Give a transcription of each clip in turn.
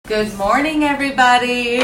Good morning, everybody.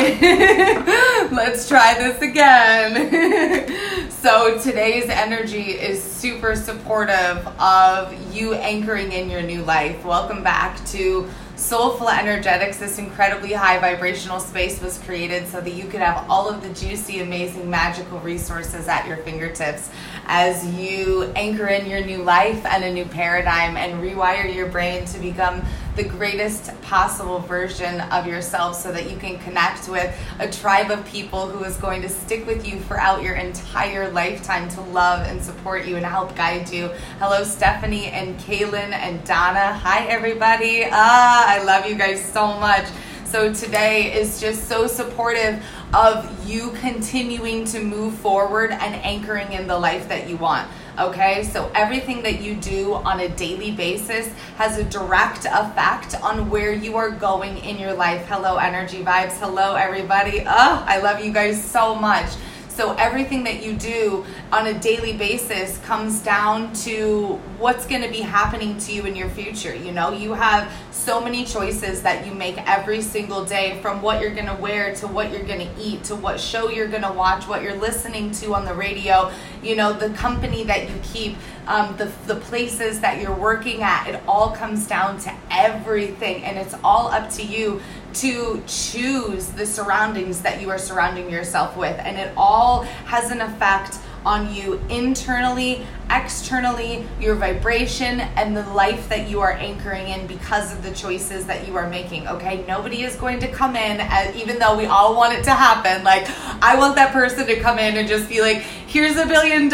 Let's try this again. So today's energy is super supportive of you anchoring in your new life. Welcome back to Soulful Energetics. This incredibly high vibrational space was created so that you could have all of the juicy, amazing, magical resources at your fingertips as you anchor in your new life and a new paradigm and rewire your brain to become the greatest possible version of yourself so that you can connect with a tribe of people who is going to stick with you throughout your entire lifetime to love and support you and help guide you. Hello, Stephanie and Kaylin and Donna. Hi, everybody. I love you guys so much. So today is just so supportive of you continuing to move forward and anchoring in the life that you want. Okay, so everything that you do on a daily basis has a direct effect on where you are going in your life. Hello, Energy Vibes. Hello, everybody. I love you guys so much. So everything that you do on a daily basis comes down to what's going to be happening to you in your future. You know, you have so many choices that you make every single day, from what you're going to wear to what you're going to eat to what show you're going to watch, what you're listening to on the radio, you know, the company that you keep, the places that you're working at. It all comes down to everything, and it's all up to you to choose the surroundings that you are surrounding yourself with, and it all has an effect on you internally, externally, your vibration, and the life that you are anchoring in because of the choices that you are making. Okay, nobody is going to come in, even though we all want it to happen. Like, I want that person to come in and just be like, here's $1 billion,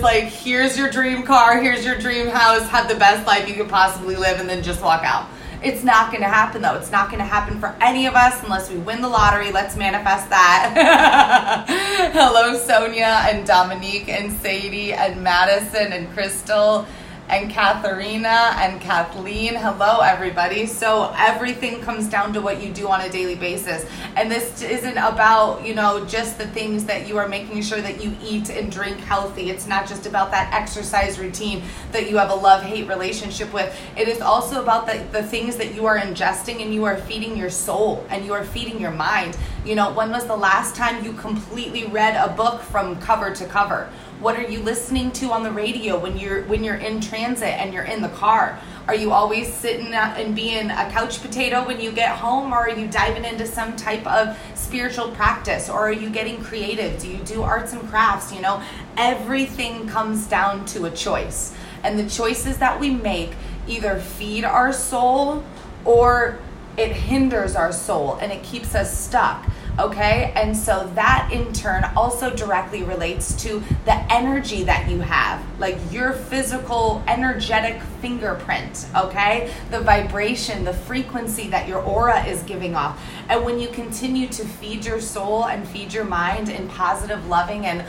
like, here's your dream car, here's your dream house, have the best life you could possibly live, and then just walk out. It's not going to happen, though. It's not going to happen for any of us unless we win the lottery. Let's manifest that. Hello, Sonia and Dominique and Sadie and Madison and Crystal and Katharina and Kathleen. Hello, everybody. So everything comes down to what you do on a daily basis. And this isn't about, you know, just the things that you are making sure that you eat and drink healthy. It's not just about that exercise routine that you have a love-hate relationship with. It is also about the things that you are ingesting, and you are feeding your soul and you are feeding your mind. You know, when was the last time you completely read a book from cover to cover? What are you listening to on the radio when you're in transit and you're in the car? Are you always sitting and being a couch potato when you get home, or are you diving into some type of spiritual practice, or are you getting creative? Do you do arts and crafts? You know, everything comes down to a choice. And the choices that we make either feed our soul or it hinders our soul and it keeps us stuck. Okay, and so that in turn also directly relates to the energy that you have, like your physical energetic fingerprint, okay? The vibration, the frequency that your aura is giving off. And when you continue to feed your soul and feed your mind in positive, loving, and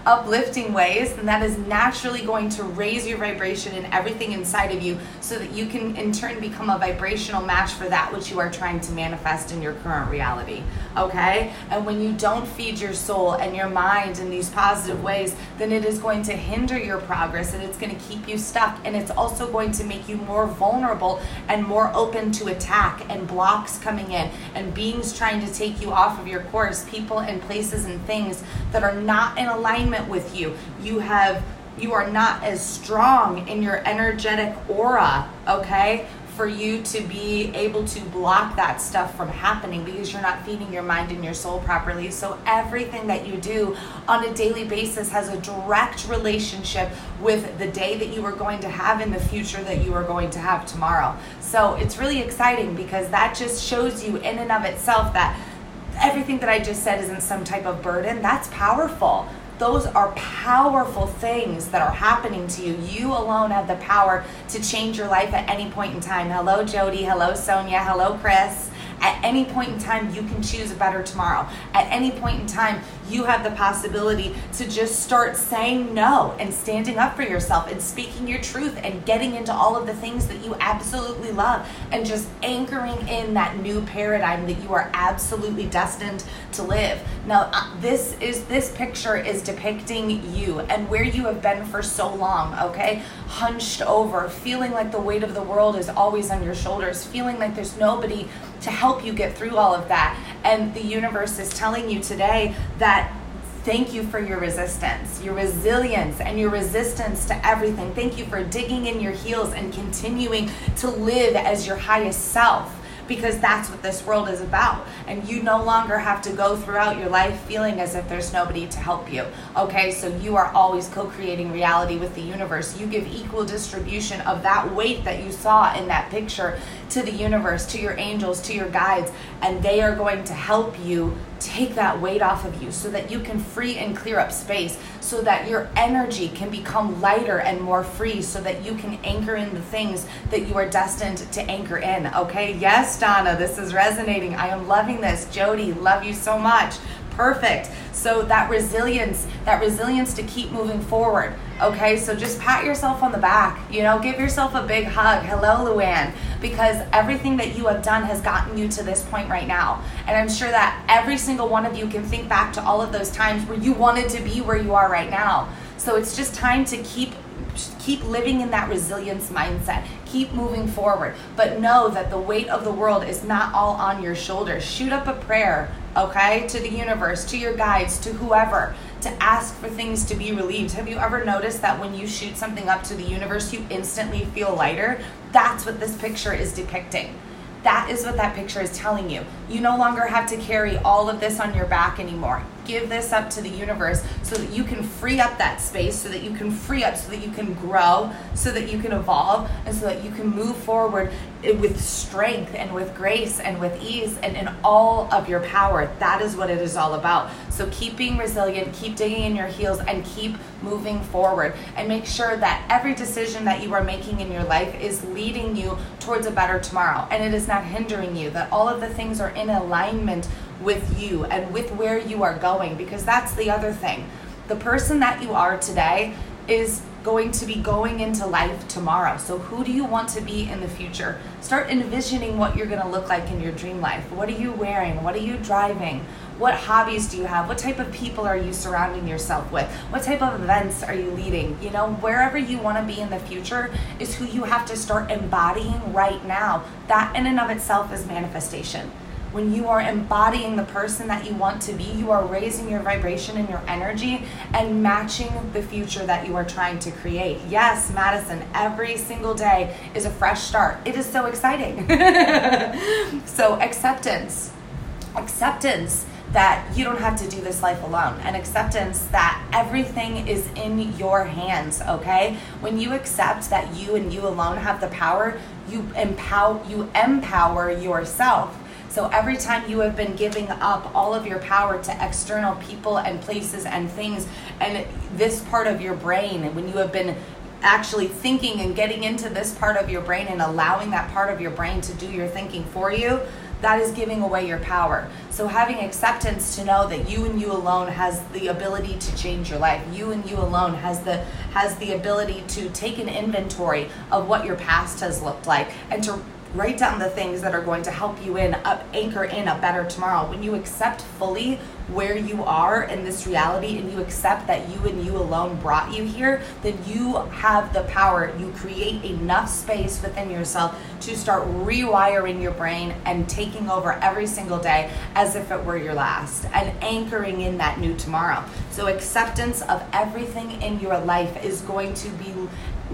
uplifting ways, then that is naturally going to raise your vibration and everything inside of you so that you can in turn become a vibrational match for that which you are trying to manifest in your current reality. Okay? And when you don't feed your soul and your mind in these positive ways, then it is going to hinder your progress, and it's going to keep you stuck, and it's also going to make you more vulnerable and more open to attack and blocks coming in and beings trying to take you off of your course, people and places and things that are not in alignment with you. You are not as strong in your energetic aura, okay, for you to be able to block that stuff from happening because you're not feeding your mind and your soul properly. So everything that you do on a daily basis has a direct relationship with the day that you are going to have in the future that you are going to have tomorrow. So it's really exciting because that just shows you in and of itself that everything that I just said isn't some type of burden. That's powerful. Those are powerful things that are happening to you. You alone have the power to change your life at any point in time. Hello, Jody. Hello, Sonia. Hello, Chris. At any point in time, you can choose a better tomorrow. At any point in time, you have the possibility to just start saying no and standing up for yourself and speaking your truth and getting into all of the things that you absolutely love and just anchoring in that new paradigm that you are absolutely destined to live. Now, this picture is depicting you and where you have been for so long, okay? Hunched over, feeling like the weight of the world is always on your shoulders, feeling like there's nobody to help you get through all of that. And the universe is telling you today that thank you for your resistance, your resilience, and your resistance to everything. Thank you for digging in your heels and continuing to live as your highest self, because that's what this world is about. And you no longer have to go throughout your life feeling as if there's nobody to help you. Okay, so you are always co-creating reality with the universe. You give equal distribution of that weight that you saw in that picture to the universe, to your angels, to your guides, and they are going to help you take that weight off of you so that you can free and clear up space, so that your energy can become lighter and more free, so that you can anchor in the things that you are destined to anchor in. Okay, yes, Donna, this is resonating. I am loving this. Jody, love you so much. Perfect. So that resilience to keep moving forward. Okay, so just pat yourself on the back, give yourself a big hug. Hello, Luann, because everything that you have done has gotten you to this point right now. And I'm sure that every single one of you can think back to all of those times where you wanted to be where you are right now. So it's just time to keep living in that resilience mindset. Keep moving forward, but know that the weight of the world is not all on your shoulders. Shoot up a prayer, okay, to the universe, to your guides, to whoever, to ask for things to be relieved. Have you ever noticed that when you shoot something up to the universe, you instantly feel lighter? That's what this picture is depicting. That is what that picture is telling you. You no longer have to carry all of this on your back anymore. Give this up to the universe so that you can free up that space, so that you can free up, so that you can grow, so that you can evolve, and so that you can move forward with strength and with grace and with ease and in all of your power. That is what it is all about. So keep being resilient, keep digging in your heels, and keep moving forward. And make sure that every decision that you are making in your life is leading you towards a better tomorrow. And it is not hindering you, that all of the things are in alignment with you and with where you are going, because that's the other thing. The person that you are today is going to be going into life tomorrow. So who do you want to be in the future? Start envisioning what you're going to look like in your dream life. What are you wearing? What are you driving? What hobbies do you have? What type of people are you surrounding yourself with? What type of events are you leading? Wherever you want to be in the future is who you have to start embodying right now. That in and of itself is manifestation. When you are embodying the person that you want to be, you are raising your vibration and your energy and matching the future that you are trying to create. Yes, Madison, every single day is a fresh start. It is so exciting. So acceptance that you don't have to do this life alone, and acceptance that everything is in your hands, okay? When you accept that you and you alone have the power, you empower yourself. So every time you have been giving up all of your power to external people and places and things, and this part of your brain, when you have been actually thinking and getting into this part of your brain and allowing that part of your brain to do your thinking for you, that is giving away your power. So having acceptance to know that you and you alone has the ability to change your life. You and you alone has the ability to take an inventory of what your past has looked like and to write down the things that are going to help you anchor in a better tomorrow. When you accept fully where you are in this reality and you accept that you and you alone brought you here, then you have the power. You create enough space within yourself to start rewiring your brain and taking over every single day as if it were your last and anchoring in that new tomorrow. So acceptance of everything in your life is going to be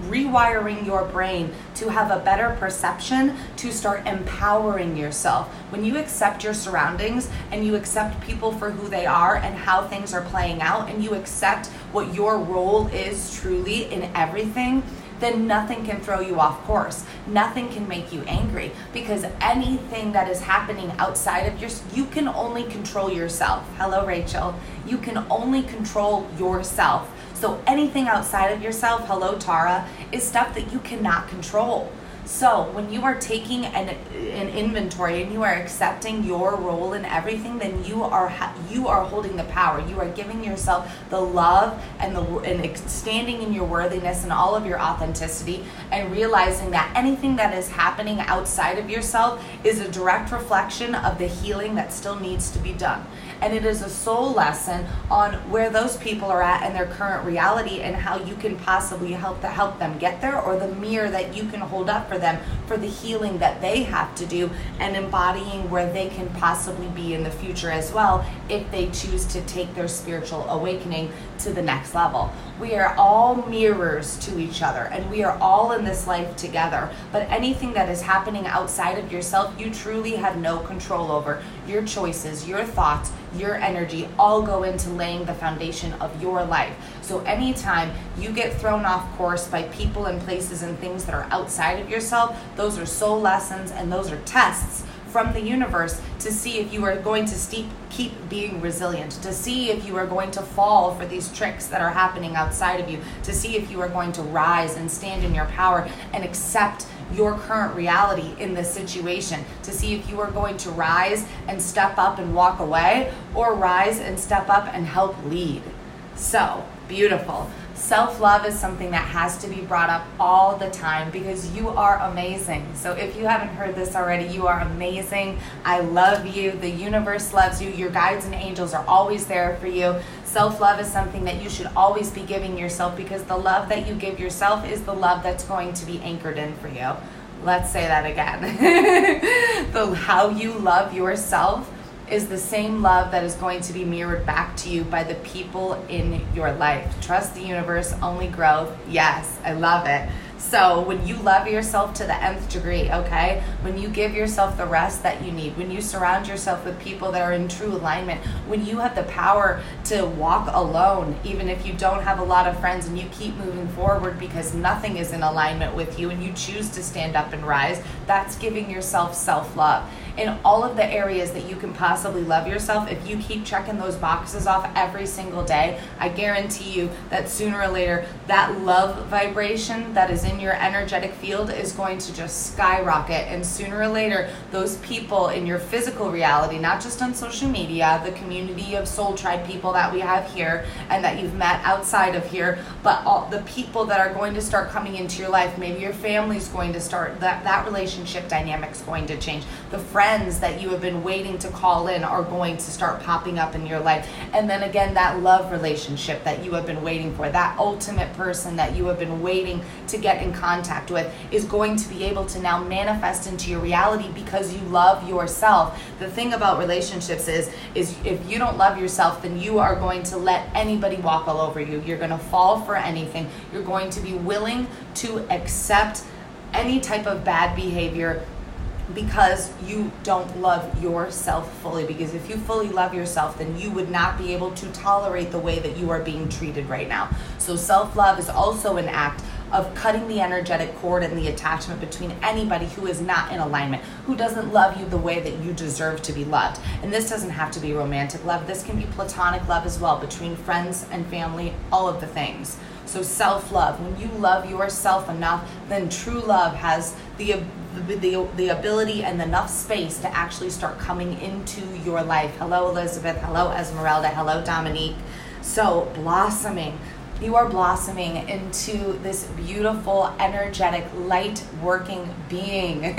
rewiring your brain to have a better perception, to start empowering yourself. When you accept your surroundings and you accept people for who they are and how things are playing out, and you accept what your role is truly in everything, then nothing can throw you off course. Nothing can make you angry, because anything that is happening outside of you can only control yourself. Hello, Rachel. You can only control yourself. So anything outside of yourself, hello, Tara, is stuff that you cannot control. So when you are taking an inventory and you are accepting your role in everything, then you are holding the power. You are giving yourself the love and standing in your worthiness and all of your authenticity, and realizing that anything that is happening outside of yourself is a direct reflection of the healing that still needs to be done. And it is a soul lesson on where those people are at in their current reality and how you can possibly help them get there, or the mirror that you can hold up for them for the healing that they have to do and embodying where they can possibly be in the future as well if they choose to take their spiritual awakening to the next level. We are all mirrors to each other, and we are all in this life together. But anything that is happening outside of yourself, you truly have no control over. Your choices, your thoughts, your energy all go into laying the foundation of your life. So anytime you get thrown off course by people and places and things that are outside of yourself, those are soul lessons and those are tests from the universe to see if you are going to keep being resilient, to see if you are going to fall for these tricks that are happening outside of you, to see if you are going to rise and stand in your power and accept your current reality in this situation, to see if you are going to rise and step up and walk away, or rise and step up and help lead. So beautiful. Self-love is something that has to be brought up all the time because you are amazing. So if you haven't heard this already, you are amazing. I love you. The universe loves you. Your guides and angels are always there for you. Self-love is something that you should always be giving yourself because the love that you give yourself is the love that's going to be anchored in for you. Let's say that again. How you love yourself is the same love that is going to be mirrored back to you by the people in your life. Trust the universe, only growth. Yes, I love it. So when you love yourself to the nth degree, okay, when you give yourself the rest that you need, when you surround yourself with people that are in true alignment, when you have the power to walk alone, even if you don't have a lot of friends and you keep moving forward because nothing is in alignment with you and you choose to stand up and rise, that's giving yourself self-love. In all of the areas that you can possibly love yourself, if you keep checking those boxes off every single day, I guarantee you that sooner or later, that love vibration that is in your energetic field is going to just skyrocket. And sooner or later, those people in your physical reality, not just on social media, the community of Soul Tribe people that we have here and that you've met outside of here, but all the people that are going to start coming into your life, maybe your family's going to start, that relationship dynamic's going to change. The friends that you have been waiting to call in are going to start popping up in your life. And then again, that love relationship that you have been waiting for, that ultimate person that you have been waiting to get in contact with is going to be able to now manifest into your reality because you love yourself. The thing about relationships is if you don't love yourself, then you are going to let anybody walk all over you. You're going to fall for anything. You're going to be willing to accept any type of bad behavior because you don't love yourself fully. Because if you fully love yourself, then you would not be able to tolerate the way that you are being treated right now. So self-love is also an act of cutting the energetic cord and the attachment between anybody who is not in alignment, who doesn't love you the way that you deserve to be loved. And this doesn't have to be romantic love. This can be platonic love as well, between friends and family, all of the things. So self-love, when you love yourself enough, then true love has the ability and enough space to actually start coming into your life. Hello, Elizabeth. Hello, Esmeralda. Hello, Dominique. So blossoming. You are blossoming into this beautiful, energetic, light-working being,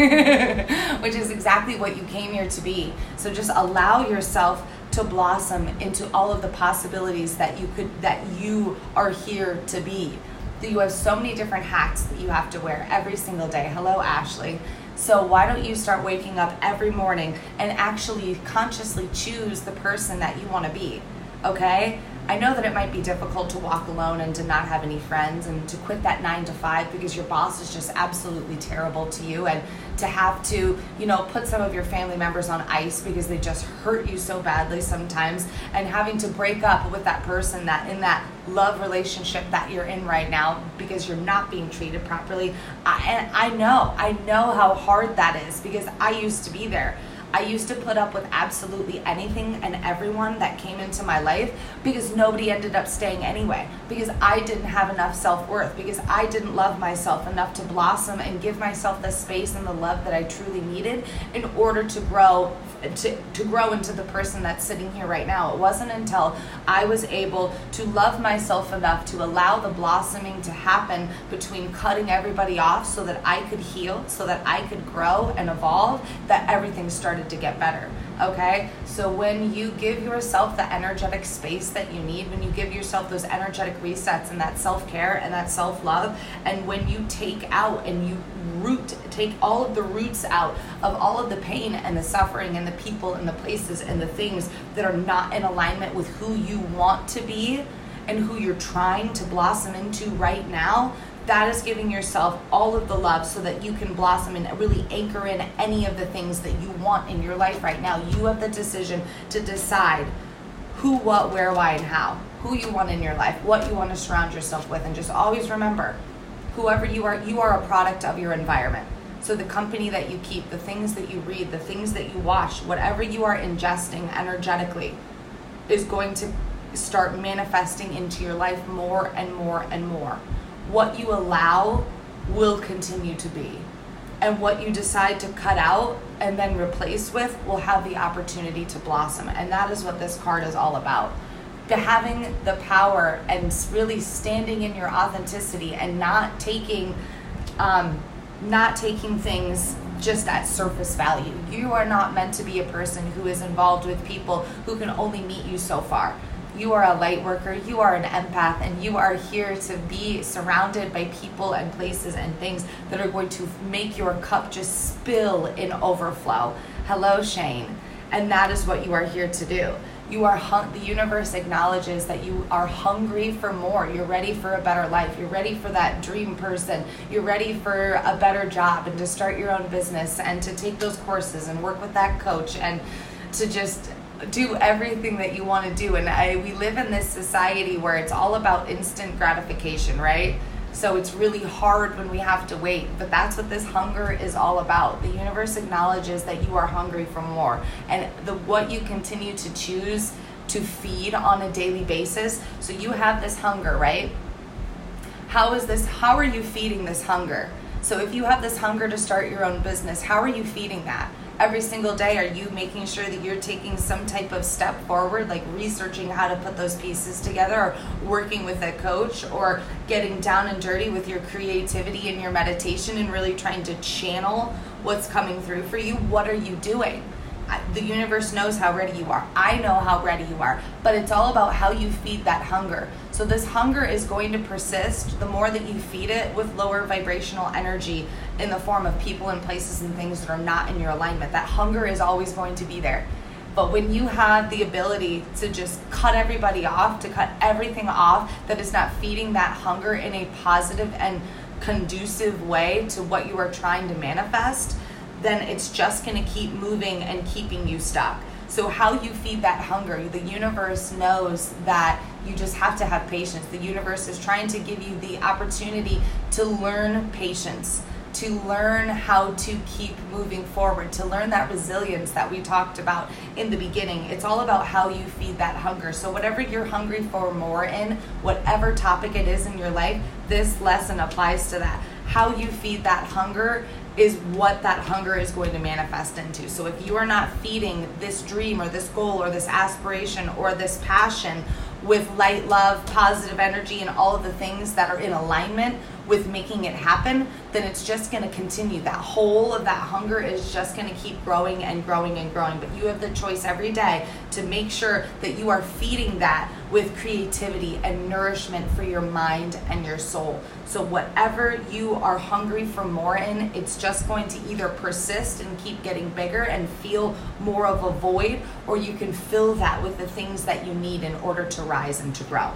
which is exactly what you came here to be. So just allow yourself to blossom into all of the possibilities that you are here to be. You have so many different hats that you have to wear every single day. Hello, Ashley. So why don't you start waking up every morning and actually consciously choose the person that you want to be, okay? I know that it might be difficult to walk alone and to not have any friends and to quit that 9 to 5 because your boss is just absolutely terrible to you, and to have to, put some of your family members on ice because they just hurt you so badly sometimes, and having to break up with that person that in that love relationship that you're in right now because you're not being treated properly. I know how hard that is because I used to be there. I used to put up with absolutely anything and everyone that came into my life because nobody ended up staying anyway, because I didn't have enough self-worth, because I didn't love myself enough to blossom and give myself the space and the love that I truly needed in order to grow into the person that's sitting here right now. It wasn't until I was able to love myself enough to allow the blossoming to happen between cutting everybody off so that I could heal, so that I could grow and evolve, that everything started started to get better. Okay, so when you give yourself the energetic space that you need, when you give yourself those energetic resets and that self-care and that self-love, and when you take out and you take all of the roots out of all of the pain and the suffering and the people and the places and the things that are not in alignment with who you want to be and who you're trying to blossom into right now, that is giving yourself all of the love so that you can blossom and really anchor in any of the things that you want in your life right now. You have the decision to decide who, what, where, why, and how. Who you want in your life, what you want to surround yourself with, and just always remember, whoever you are a product of your environment. So the company that you keep, the things that you read, the things that you watch, whatever you are ingesting energetically is going to start manifesting into your life more and more and more. What you allow will continue to be. And what you decide to cut out and then replace with will have the opportunity to blossom. And that is what this card is all about. Having the power and really standing in your authenticity and not taking things just at surface value. You are not meant to be a person who is involved with people who can only meet you so far. You are a light worker, you are an empath, and you are here to be surrounded by people and places and things that are going to make your cup just spill in overflow. Hello, Shane. And that is what you are here to do. You are the universe acknowledges that you are hungry for more. You're ready for a better life. You're ready for that dream person. You're ready for a better job and to start your own business and to take those courses and work with that coach and to just do everything that you want to do. And we live in this society where it's all about instant gratification, right? So it's really hard when we have to wait, but that's what this hunger is all about. The universe acknowledges that you are hungry for more, and what you continue to choose to feed on a daily basis. So you have this hunger, right? How are you feeding this hunger? So if you have this hunger to start your own business, how are you feeding that? Every single day, are you making sure that you're taking some type of step forward, like researching how to put those pieces together, or working with a coach, or getting down and dirty with your creativity and your meditation and really trying to channel what's coming through for you? What are you doing? The universe knows how ready you are. I know how ready you are, but it's all about how you feed that hunger. So this hunger is going to persist the more that you feed it with lower vibrational energy in the form of people and places and things that are not in your alignment. That hunger is always going to be there. But when you have the ability to just cut everybody off, to cut everything off that is not feeding that hunger in a positive and conducive way to what you are trying to manifest, then it's just going to keep moving and keeping you stuck. So how you feed that hunger, the universe knows that you just have to have patience. The universe is trying to give you the opportunity to learn patience, to learn how to keep moving forward, to learn that resilience that we talked about in the beginning. It's all about how you feed that hunger. So whatever you're hungry for more in, whatever topic it is in your life, this lesson applies to that. How you feed that hunger is what that hunger is going to manifest into. So if you are not feeding this dream or this goal or this aspiration or this passion with light, love, positive energy, and all of the things that are in alignment with making it happen, then it's just going to continue. That hole of that hunger is just going to keep growing and growing and growing. But you have the choice every day to make sure that you are feeding that with creativity and nourishment for your mind and your soul. So whatever you are hungry for more in, it's just going to either persist and keep getting bigger and feel more of a void, or you can fill that with the things that you need in order to rise and to grow.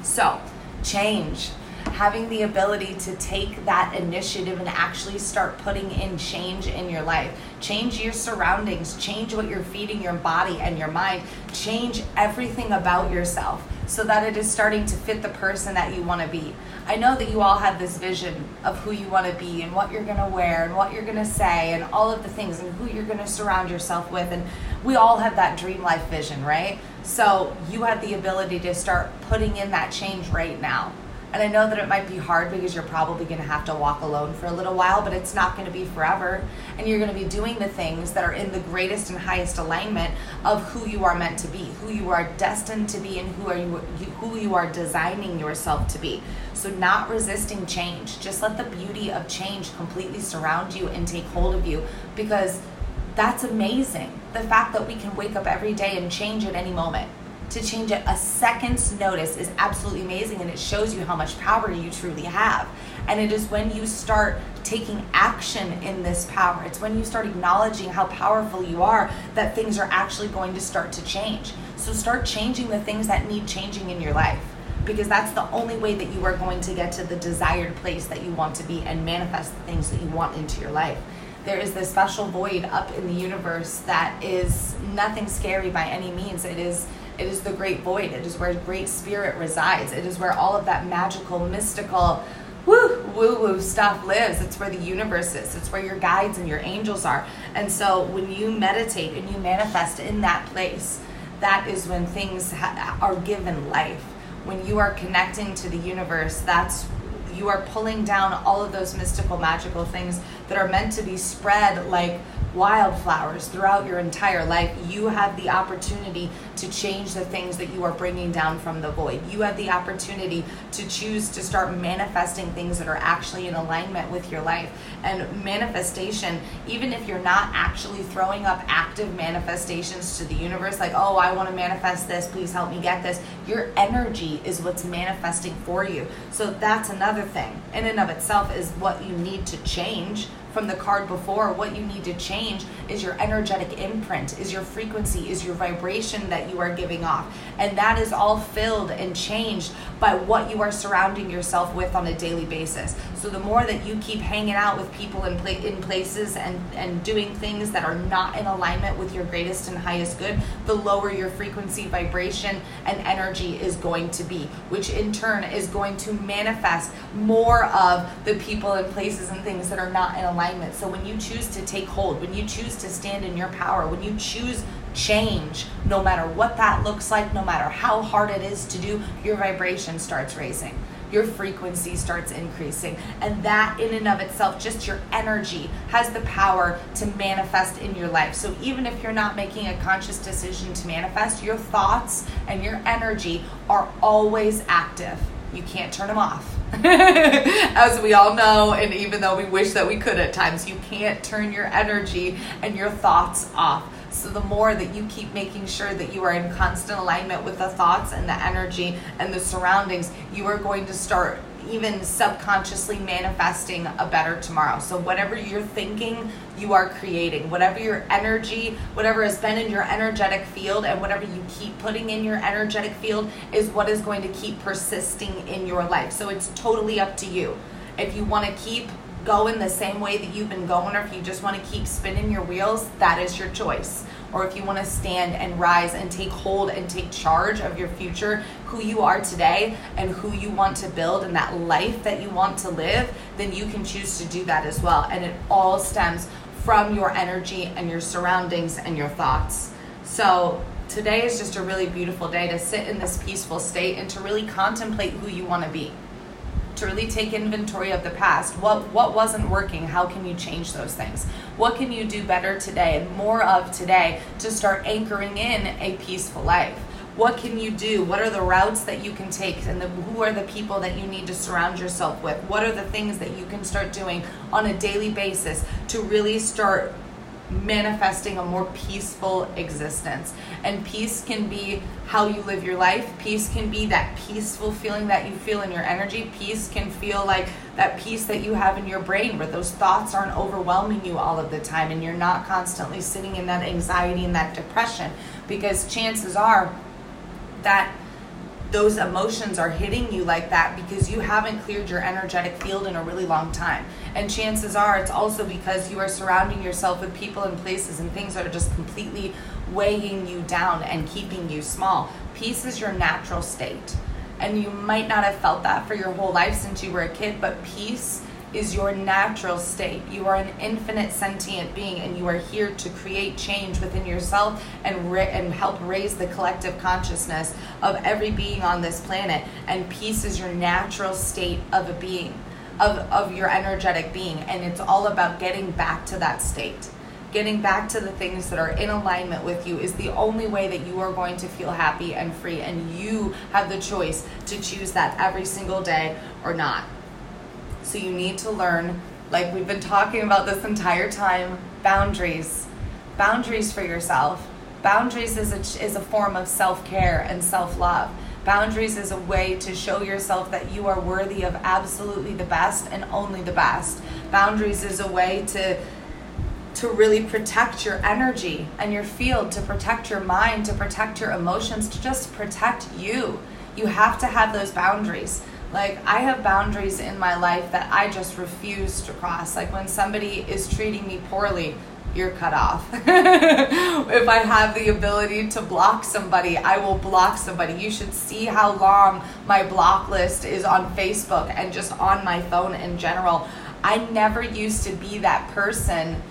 So change. Having the ability to take that initiative and actually start putting in change in your life. Change your surroundings, change what you're feeding your body and your mind, change everything about yourself so that it is starting to fit the person that you want to be. I know that you all have this vision of who you want to be and what you're going to wear and what you're going to say and all of the things and who you're going to surround yourself with, and we all have that dream life vision, right? So you have the ability to start putting in that change right now. And I know that it might be hard because you're probably going to have to walk alone for a little while, but it's not going to be forever. And you're going to be doing the things that are in the greatest and highest alignment of who you are meant to be, who you are destined to be, and who you are designing yourself to be. So not resisting change. Just let the beauty of change completely surround you and take hold of you, because That's amazing. The fact that we can wake up every day and change at any moment, to change at a second's notice, is absolutely amazing, and it shows you how much power you truly have. And it is when you start taking action in this power, it's when you start acknowledging how powerful you are, that things are actually going to start to change. So start changing the things that need changing in your life, because that's the only way that you are going to get to the desired place that you want to be and manifest the things that you want into your life. There is this special void up in the universe that is nothing scary by any means. It is the great void. It is where great spirit resides. It is where all of that magical, mystical, woo-woo stuff lives. It's where the universe is. It's where your guides and your angels are. And so when you meditate and you manifest in that place, that is when things are given life. When you are connecting to the universe, you are pulling down all of those mystical, magical things that are meant to be spread like wildflowers throughout your entire life. You have the opportunity to change the things that you are bringing down from the void. You have the opportunity to choose to start manifesting things that are actually in alignment with your life. And manifestation, even if you're not actually throwing up active manifestations to the universe, like, oh, I want to manifest this, please help me get this, your energy is what's manifesting for you. So that's another thing in and of itself, is what you need to change from the card before. What you need to change is your energetic imprint, is your frequency, is your vibration that you are giving off. And that is all filled and changed by what you are surrounding yourself with on a daily basis. So the more that you keep hanging out with people in places and doing things that are not in alignment with your greatest and highest good, the lower your frequency, vibration, and energy is going to be, which in turn is going to manifest more of the people and places and things that are not in alignment. So when you choose to take hold, when you choose to stand in your power, when you choose change, no matter what that looks like, no matter how hard it is to do, your vibration starts raising. Your frequency starts increasing. And that in and of itself, just your energy, has the power to manifest in your life. So even if you're not making a conscious decision to manifest, your thoughts and your energy are always active. You can't turn them off. As we all know, and even though we wish that we could at times, you can't turn your energy and your thoughts off. So the more that you keep making sure that you are in constant alignment with the thoughts and the energy and the surroundings, you are going to start even subconsciously manifesting a better tomorrow. So whatever you're thinking, you are creating. Whatever your energy, whatever has been in your energetic field, and whatever you keep putting in your energetic field is what is going to keep persisting in your life. So it's totally up to you. If you want to keep going the same way that you've been going, or if you just want to keep spinning your wheels, that is your choice. Or if you want to stand and rise and take hold and take charge of your future, who you are today and who you want to build and that life that you want to live, then you can choose to do that as well. And it all stems from your energy and your surroundings and your thoughts. So today is just a really beautiful day to sit in this peaceful state and to really contemplate who you want to be. To really take inventory of the past. What wasn't working? How can you change those things? What can you do better today and more of today to start anchoring in a peaceful life? What can you do? What are the routes that you can take, and who are the people that you need to surround yourself with? What are the things that you can start doing on a daily basis to really start manifesting a more peaceful existence? And peace can be how you live your life. Peace can be that peaceful feeling that you feel in your energy. Peace can feel like that peace that you have in your brain, where those thoughts aren't overwhelming you all of the time and you're not constantly sitting in that anxiety and that depression, because chances are that those emotions are hitting you like that because you haven't cleared your energetic field in a really long time. And chances are it's also because you are surrounding yourself with people and places and things that are just completely weighing you down and keeping you small. Peace is your natural state. And you might not have felt that for your whole life since you were a kid, but peace is your natural state. You are an infinite sentient being, and you are here to create change within yourself and help raise the collective consciousness of every being on this planet. And peace is your natural state of a being, of your energetic being. And it's all about getting back to that state. Getting back to the things that are in alignment with you is the only way that you are going to feel happy and free. And you have the choice to choose that every single day or not. So you need to learn, like we've been talking about this entire time, boundaries. boundaries for yourself. Boundaries is a form of self-care and self-love. Boundaries is a way to show yourself that you are worthy of absolutely the best and only the best. Boundaries is a way to really protect your energy and your field, to protect your mind, to protect your emotions, to just protect you. You have to have those boundaries. Like, I have boundaries in my life that I just refuse to cross. Like, when somebody is treating me poorly, you're cut off. If I have the ability to block somebody, I will block somebody. You should see how long my block list is on Facebook and just on my phone in general. I never used to be that person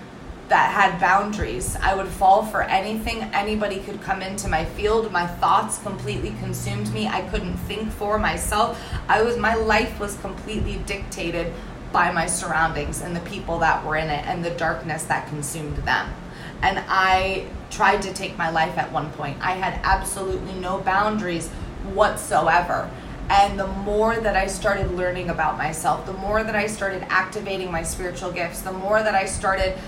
that had boundaries. I would fall for anything. Anybody could come into my field. My thoughts completely consumed me. I couldn't think for myself. My life was completely dictated by my surroundings and the people that were in it and the darkness that consumed them. And I tried to take my life at one point. I had absolutely no boundaries whatsoever. And the more that I started learning about myself, the more that I started activating my spiritual gifts, the more that I started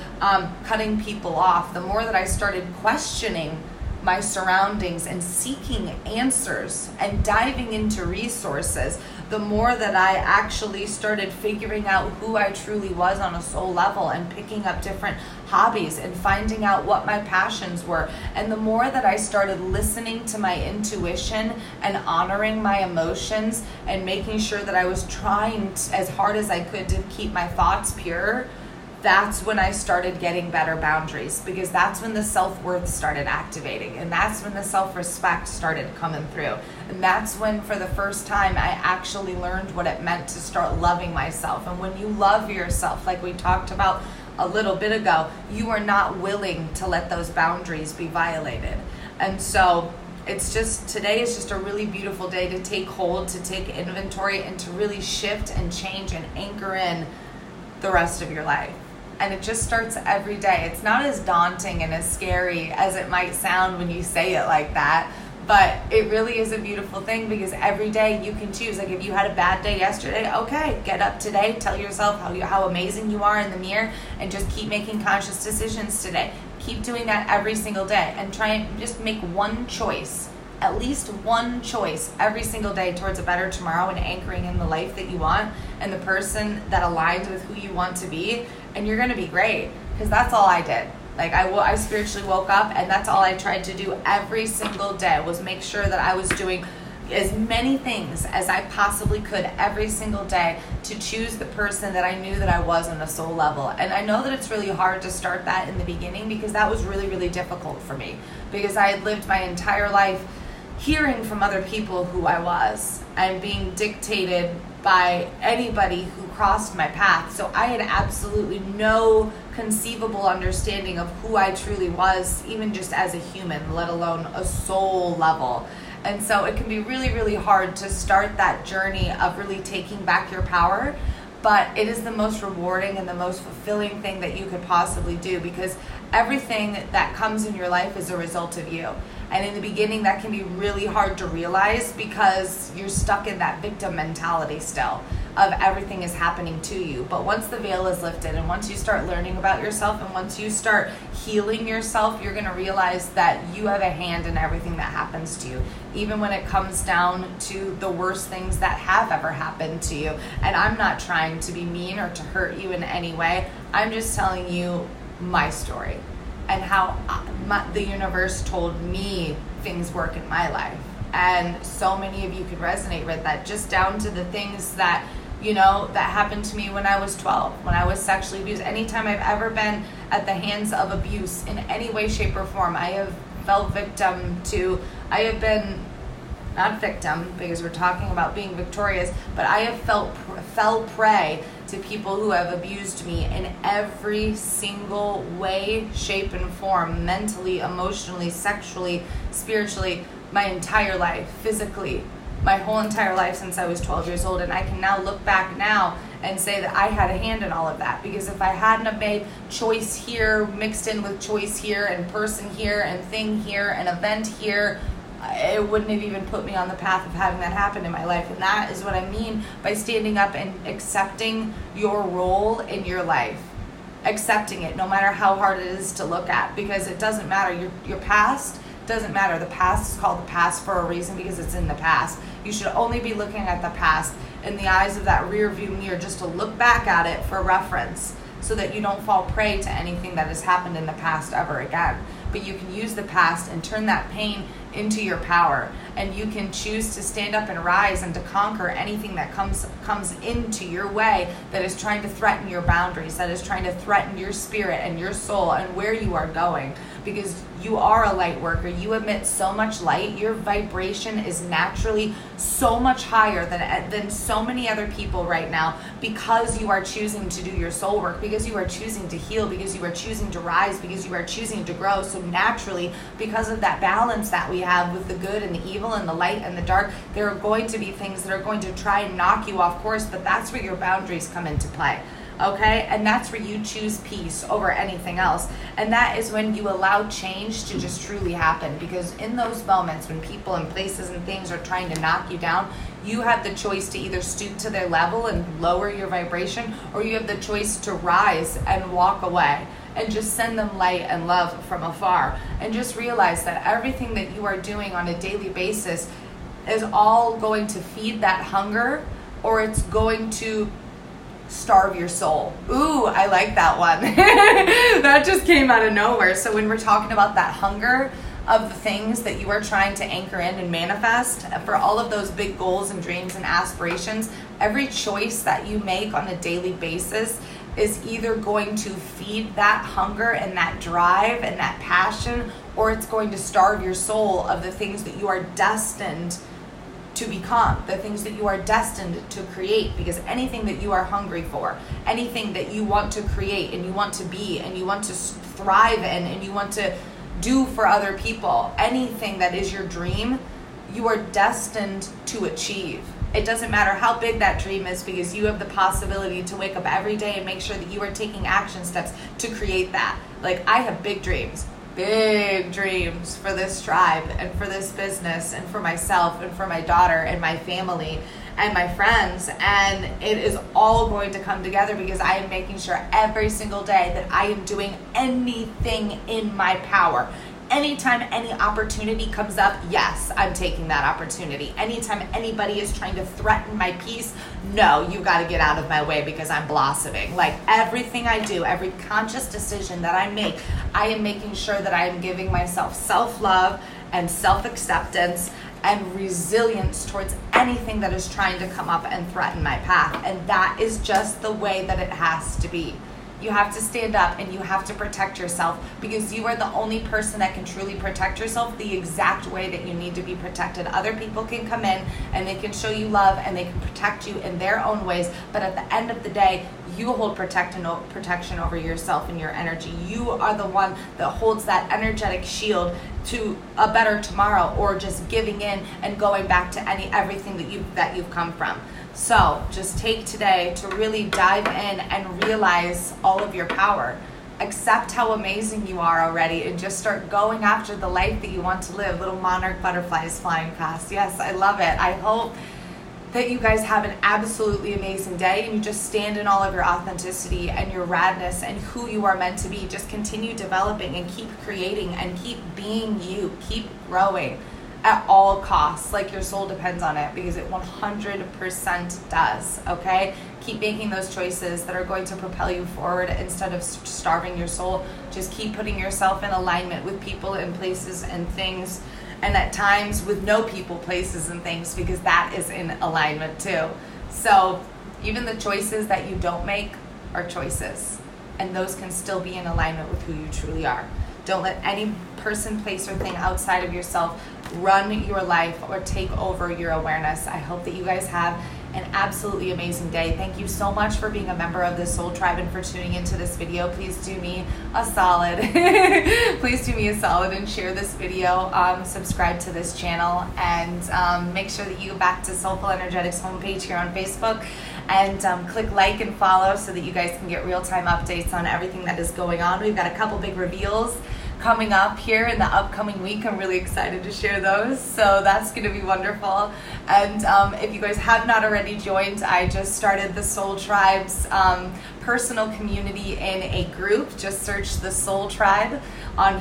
cutting people off, the more that I started questioning my surroundings and seeking answers and diving into resources, the more that I actually started figuring out who I truly was on a soul level and picking up different hobbies and finding out what my passions were. And the more that I started listening to my intuition and honoring my emotions and making sure that I was trying as hard as I could to keep my thoughts pure, that's when I started getting better boundaries, because that's when the self-worth started activating, and that's when the self-respect started coming through. And that's when, for the first time, I actually learned what it meant to start loving myself. And when you love yourself, like we talked about a little bit ago, you are not willing to let those boundaries be violated. And so today is just a really beautiful day to take hold, to take inventory, and to really shift and change and anchor in the rest of your life. And it just starts every day. It's not as daunting and as scary as it might sound when you say it like that, but it really is a beautiful thing, because every day you can choose. Like, if you had a bad day yesterday, okay, get up today, tell yourself how amazing you are in the mirror, and just keep making conscious decisions today. Keep doing that every single day, and try and just make one choice, at least one choice every single day towards a better tomorrow, and anchoring in the life that you want and the person that aligns with who you want to be. And you're going to be great, because that's all I did. Like, I spiritually woke up, and that's all I tried to do every single day, was make sure that I was doing as many things as I possibly could every single day to choose the person that I knew that I was on a soul level. And I know that it's really hard to start that in the beginning, because that was really, really difficult for me, because I had lived my entire life hearing from other people who I was and being dictated by anybody who crossed my path. So I had absolutely no conceivable understanding of who I truly was, even just as a human, let alone a soul level. And so it can be really, really hard to start that journey of really taking back your power, but it is the most rewarding and the most fulfilling thing that you could possibly do, because everything that comes in your life is a result of you. And in the beginning, that can be really hard to realize, because you're stuck in that victim mentality still of everything is happening to you. But once the veil is lifted, and once you start learning about yourself, and once you start healing yourself, you're going to realize that you have a hand in everything that happens to you, even when it comes down to the worst things that have ever happened to you. And I'm not trying to be mean or to hurt you in any way. I'm just telling you my story and how the universe told me things work in my life. And so many of you could resonate with that, just down to the things that, that happened to me when I was 12, when I was sexually abused. Anytime I've ever been at the hands of abuse in any way, shape, or form, I have fell victim to, I have been, not victim, because we're talking about being victorious, but I have fell prey to people who have abused me in every single way, shape, and form, mentally, emotionally, sexually, spiritually, my entire life, physically, my whole entire life since I was 12 years old. And I can now look back now and say that I had a hand in all of that, because if I hadn't have made choice here mixed in with choice here, and person here, and thing here, and event here, it wouldn't have even put me on the path of having that happen in my life. And that is what I mean by standing up and accepting your role in your life accepting it, no matter how hard it is to look at, because it doesn't matter. Your past doesn't matter. The past is called the past for a reason, because it's in the past. You should only be looking at the past in the eyes of that rear view mirror, just to look back at it for reference, so that you don't fall prey to anything that has happened in the past ever again. But you can use the past and turn that pain into your power, and you can choose to stand up and rise and to conquer anything that comes into your way that is trying to threaten your boundaries, that is trying to threaten your spirit and your soul and where you are going. Because you are a light worker. You emit so much light. Your vibration is naturally so much higher than so many other people right now, because you are choosing to do your soul work, because you are choosing to heal, because you are choosing to rise, because you are choosing to grow. So naturally, because of that balance that we have with the good and the evil and the light and the dark, there are going to be things that are going to try and knock you off course, but that's where your boundaries come into play. Okay, and that's where you choose peace over anything else. And that is when you allow change to just truly happen. Because in those moments when people and places and things are trying to knock you down, you have the choice to either stoop to their level and lower your vibration, or you have the choice to rise and walk away and just send them light and love from afar. And just realize that everything that you are doing on a daily basis is all going to feed that hunger, or it's going to starve your soul. Ooh, I like that one. That just came out of nowhere. So when we're talking about that hunger of the things that you are trying to anchor in and manifest for all of those big goals and dreams and aspirations, every choice that you make on a daily basis is either going to feed that hunger and that drive and that passion, or it's going to starve your soul of the things that you are destined to become, the things that you are destined to create. Because anything that you are hungry for, anything that you want to create and you want to be and you want to thrive in and you want to do for other people, anything that is your dream, you are destined to achieve. It doesn't matter how big that dream is, because you have the possibility to wake up every day and make sure that you are taking action steps to create that. Like, I have big dreams for this tribe and for this business and for myself and for my daughter and my family and my friends, and it is all going to come together because I am making sure every single day that I am doing anything in my power. Anytime any opportunity comes up, yes, I'm taking that opportunity. Anytime anybody is trying to threaten my peace, no, you got to get out of my way because I'm blossoming. Like, everything I do, every conscious decision that I make, I am making sure that I am giving myself self-love and self-acceptance and resilience towards anything that is trying to come up and threaten my path. And that is just the way that it has to be. You have to stand up and you have to protect yourself, because you are the only person that can truly protect yourself the exact way that you need to be protected. Other people can come in and they can show you love and they can protect you in their own ways, but at the end of the day, you hold protection over yourself and your energy. You are the one that holds that energetic shield to a better tomorrow, or just giving in and going back to everything that you've come from. So just take today to really dive in and realize all of your power. Accept how amazing you are already, and just start going after the life that you want to live. Little monarch butterflies flying past. Yes, I love it. I hope that you guys have an absolutely amazing day, and you just stand in all of your authenticity and your radness and who you are meant to be. Just continue developing and keep creating and keep being you. Keep growing at all costs, like your soul depends on it, because it 100% does. Okay, keep making those choices that are going to propel you forward instead of starving your soul. Just keep putting yourself in alignment with people and places and things, and at times with no people, places, and things, because that is in alignment too. So even the choices that you don't make are choices, and those can still be in alignment with who you truly are. Don't let any person, place, or thing outside of yourself run your life or take over your awareness. I hope that you guys have an absolutely amazing day. Thank you so much for being a member of the Soul Tribe and for tuning into this video. Please do me a solid. Please do me a solid and share this video. Subscribe to this channel, and make sure that you go back to Soulful Energetics homepage here on Facebook and click like and follow so that you guys can get real-time updates on everything that is going on. We've got a couple big reveals coming up here in the upcoming week. I'm really excited to share those, so that's going to be wonderful. And if you guys have not already joined, I just started the Soul Tribe's personal community in a group. Just search the Soul Tribe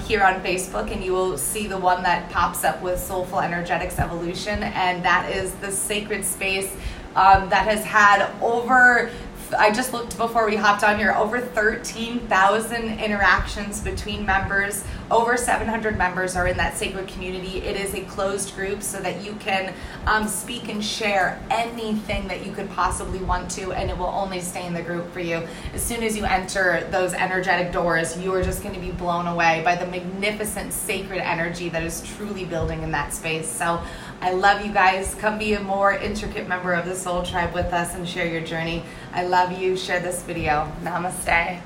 here on Facebook, and you will see the one that pops up with Soulful Energetics Evolution, and that is the sacred space that has had over, I just looked before we hopped on here, over 13,000 interactions between members. Over 700 members are in that sacred community. It is a closed group so that you can speak and share anything that you could possibly want to, and it will only stay in the group for you. As soon as you enter those energetic doors, you are just going to be blown away by the magnificent sacred energy that is truly building in that space. So I love you guys. Come be a more intricate member of the Soul Tribe with us and share your journey. I love you. Share this video. Namaste.